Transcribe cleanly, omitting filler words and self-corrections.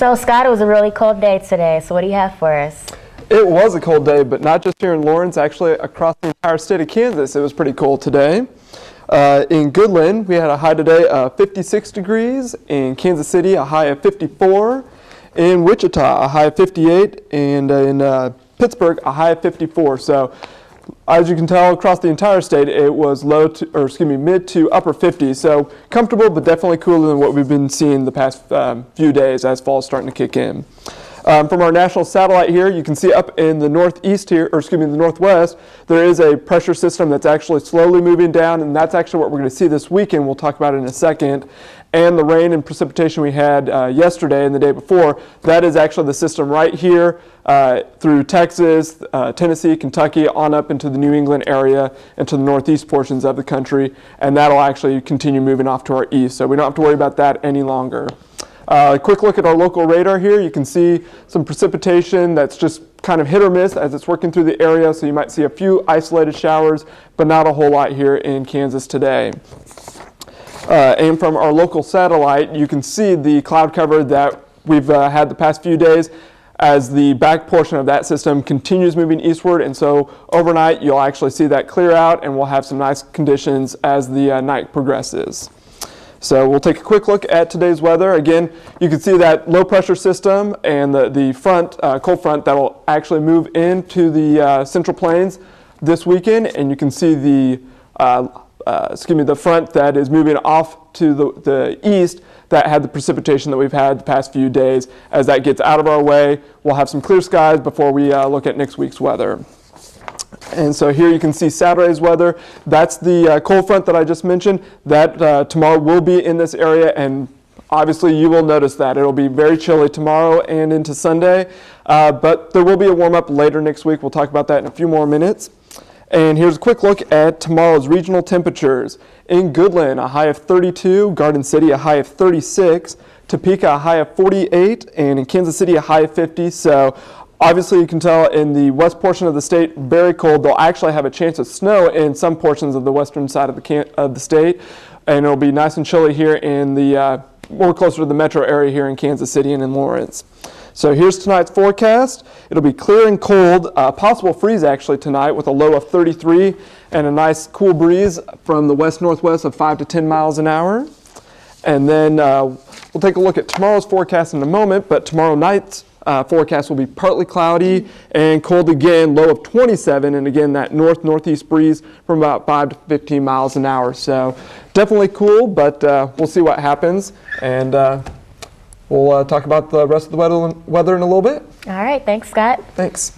So Scott, it was a really cold day today, so what do you have for us? It was a cold day, but not just here in Lawrence, actually across the entire state of Kansas, it was pretty cold today. In Goodland, we had a high today of 56 degrees. In Kansas City, a high of 54. In Wichita, a high of 58. And in Pittsburgh, a high of 54. So, as you can tell, across the entire state, it was mid to upper 50s. So comfortable, but definitely cooler than what we've been seeing the past few days as fall is starting to kick in. From our national satellite here, you can see up in the northeast here, the northwest, there is a pressure system that's actually slowly moving down, and that's actually what we're going to see this weekend. We'll talk about it in a second. And the rain and precipitation we had yesterday and the day before, that is actually the system right here through Texas, Tennessee, Kentucky, on up into the New England area and to the northeast portions of the country, and that'll actually continue moving off to our east. So we don't have to worry about that any longer. A quick look at our local radar here. You can see some precipitation that's just kind of hit or miss as it's working through the area, so you might see a few isolated showers, but not a whole lot here in Kansas today. And from our local satellite, you can see the cloud cover that we've had the past few days as the back portion of that system continues moving eastward, and so overnight you'll actually see that clear out and we'll have some nice conditions as the night progresses. So we'll take a quick look at today's weather. Again, you can see that low pressure system and the front, cold front that will actually move into the Central Plains this weekend, and you can see the front that is moving off to the east that had the precipitation that we've had the past few days. As that gets out of our way, we'll have some clear skies before we look at next week's weather. And so here you can see Saturday's weather. That's the cold front that I just mentioned. That tomorrow will be in this area, and obviously you will notice that. It'll be very chilly tomorrow and into Sunday, but there will be a warm-up later next week. We'll talk about that in a few more minutes. And here's a quick look at tomorrow's regional temperatures. In Goodland, a high of 32. Garden City, a high of 36. Topeka, a high of 48. And in Kansas City, a high of 50. So obviously, you can tell in the west portion of the state, very cold. They'll actually have a chance of snow in some portions of the western side of the state. And it'll be nice and chilly here in the more closer to the metro area here in Kansas City and in Lawrence. So here's tonight's forecast. It'll be clear and cold, possible freeze actually tonight with a low of 33 and a nice cool breeze from the west-northwest of 5 to 10 miles an hour. And then we'll take a look at tomorrow's forecast in a moment, but tomorrow night's forecast will be partly cloudy and cold again, low of 27, and again that north-northeast breeze from about 5 to 15 miles an hour. So definitely cool, but we'll see what happens, and we'll talk about the rest of the weather in a little bit. All right, thanks, Scott. Thanks.